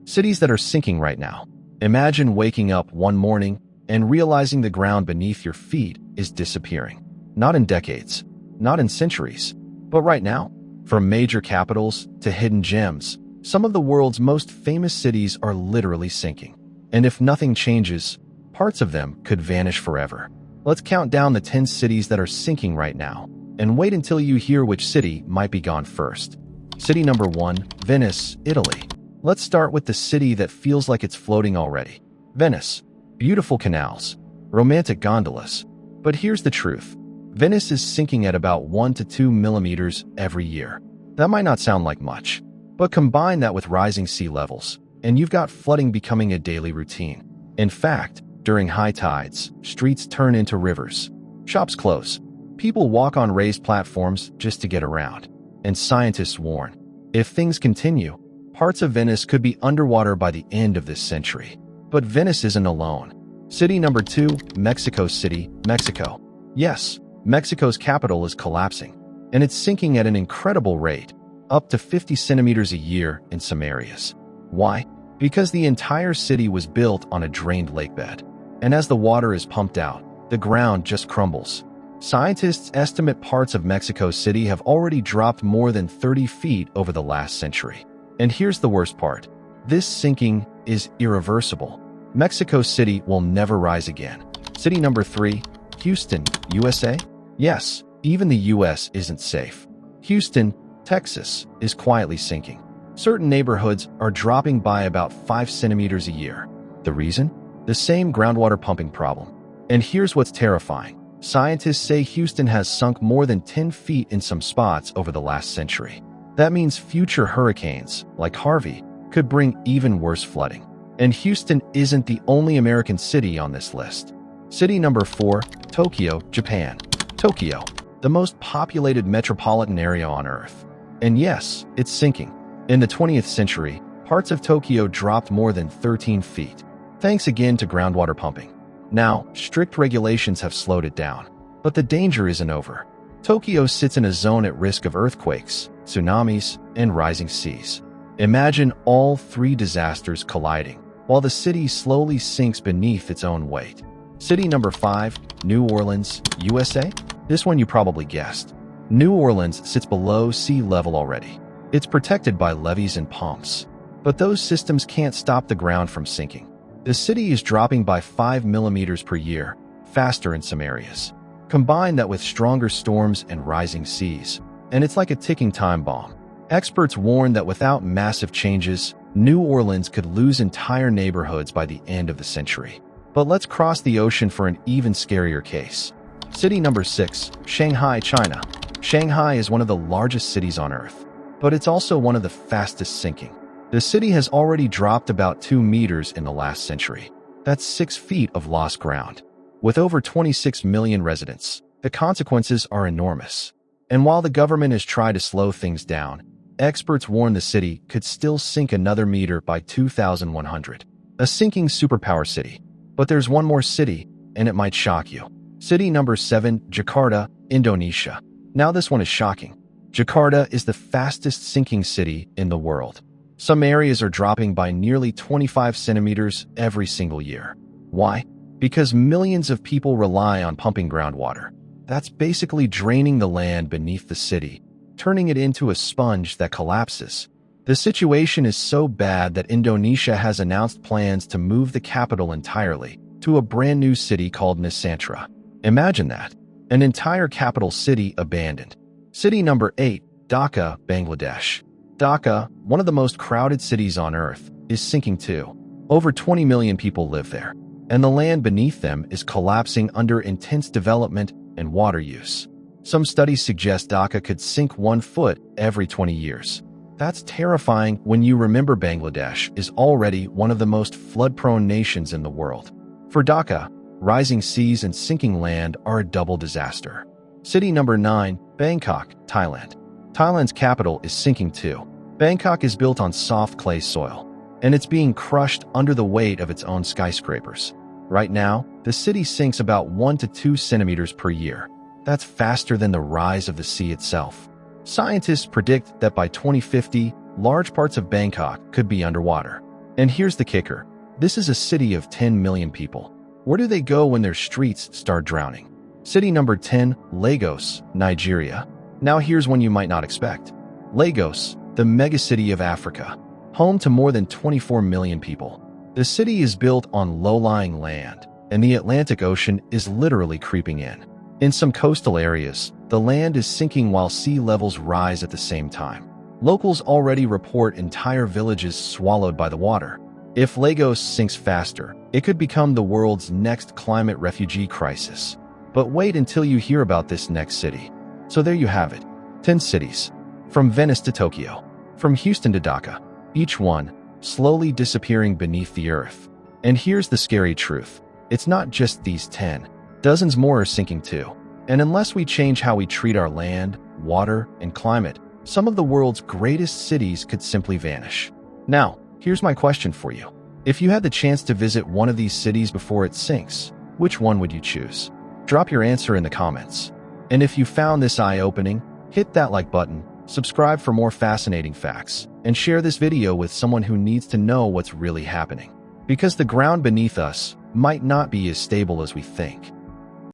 Cities that are sinking right now. Imagine waking up one morning and realizing the ground beneath your feet is disappearing. Not in decades, not in centuries, but right now. From major capitals to hidden gems, some of the world's most famous cities are literally sinking. And if nothing changes, parts of them could vanish forever. Let's count down the 10 cities that are sinking right now, and wait until you hear which city might be gone first. City number 1, Venice, Italy. Let's start with the city that feels like it's floating already. Venice. Beautiful canals, romantic gondolas. But here's the truth. Venice is sinking at about 1 to 2 millimeters every year. That might not sound like much, but combine that with rising sea levels, and you've got flooding becoming a daily routine. In fact, during high tides, streets turn into rivers. Shops close. People walk on raised platforms just to get around. And scientists warn, if things continue, parts of Venice could be underwater by the end of this century. But Venice isn't alone. City number 2, Mexico City, Mexico. Yes, Mexico's capital is collapsing, and it's sinking at an incredible rate, up to 50 centimeters a year in some areas. Why? Because the entire city was built on a drained lakebed, and as the water is pumped out, the ground just crumbles. Scientists estimate parts of Mexico City have already dropped more than 30 feet over the last century. And here's the worst part. This sinking is irreversible. Mexico City will never rise again. City number 3, Houston, USA? Yes, even the US isn't safe. Houston, Texas, is quietly sinking. Certain neighborhoods are dropping by about 5 centimeters a year. The reason? The same groundwater pumping problem. And here's what's terrifying. Scientists say Houston has sunk more than 10 feet in some spots over the last century. That means future hurricanes, like Harvey, could bring even worse flooding. And Houston isn't the only American city on this list. City number 4, Tokyo, Japan. Tokyo, the most populated metropolitan area on Earth. And yes, it's sinking. In the 20th century, parts of Tokyo dropped more than 13 feet. Thanks again to groundwater pumping. Now, strict regulations have slowed it down. But the danger isn't over. Tokyo sits in a zone at risk of earthquakes, tsunamis, and rising seas. Imagine all 3 disasters colliding, while the city slowly sinks beneath its own weight. City number 5, New Orleans, USA? This one you probably guessed. New Orleans sits below sea level already. It's protected by levees and pumps. But those systems can't stop the ground from sinking. The city is dropping by 5 millimeters per year, faster in some areas. Combine that with stronger storms and rising seas, and it's like a ticking time bomb. Experts warn that without massive changes, New Orleans could lose entire neighborhoods by the end of the century. But let's cross the ocean for an even scarier case. City number 6, Shanghai, China. Shanghai is one of the largest cities on Earth, but it's also one of the fastest sinking. The city has already dropped about 2 meters in the last century. That's 6 feet of lost ground. With over 26 million residents, the consequences are enormous. And while the government has tried to slow things down, experts warn the city could still sink another meter by 2100. A sinking superpower city. But there's one more city, and it might shock you. City number 7, Jakarta, Indonesia. Now this one is shocking. Jakarta is the fastest sinking city in the world. Some areas are dropping by nearly 25 centimeters every single year. Why? Because millions of people rely on pumping groundwater. That's basically draining the land beneath the city, turning it into a sponge that collapses. The situation is so bad that Indonesia has announced plans to move the capital entirely to a brand new city called Nusantara. Imagine that. An entire capital city abandoned. City number 8, Dhaka, Bangladesh. Dhaka, one of the most crowded cities on Earth, is sinking too. Over 20 million people live there, and the land beneath them is collapsing under intense development and water use. Some studies suggest Dhaka could sink 1 foot every 20 years. That's terrifying when you remember Bangladesh is already one of the most flood-prone nations in the world. For Dhaka, rising seas and sinking land are a double disaster. City number 9, Bangkok, Thailand. Thailand's capital is sinking too. Bangkok is built on soft clay soil, and it's being crushed under the weight of its own skyscrapers. Right now, the city sinks about 1 to 2 centimeters per year. That's faster than the rise of the sea itself. Scientists predict that by 2050, large parts of Bangkok could be underwater. And here's the kicker. This is a city of 10 million people. Where do they go when their streets start drowning? City number 10, Lagos, Nigeria. Now here's one you might not expect. Lagos, the megacity of Africa, home to more than 24 million people. The city is built on low-lying land, and the Atlantic Ocean is literally creeping in. In some coastal areas, the land is sinking while sea levels rise at the same time. Locals already report entire villages swallowed by the water. If Lagos sinks faster, it could become the world's next climate refugee crisis. But wait until you hear about this next city. So there you have it. 10 cities. From Venice to Tokyo. From Houston to Dhaka. Each one slowly disappearing beneath the earth. And here's the scary truth. It's not just these 10. Dozens more are sinking too. And unless we change how we treat our land, water, and climate, some of the world's greatest cities could simply vanish. Now, here's my question for you. If you had the chance to visit one of these cities before it sinks, which one would you choose? Drop your answer in the comments. And if you found this eye-opening, hit that like button, subscribe for more fascinating facts, and share this video with someone who needs to know what's really happening. Because the ground beneath us might not be as stable as we think.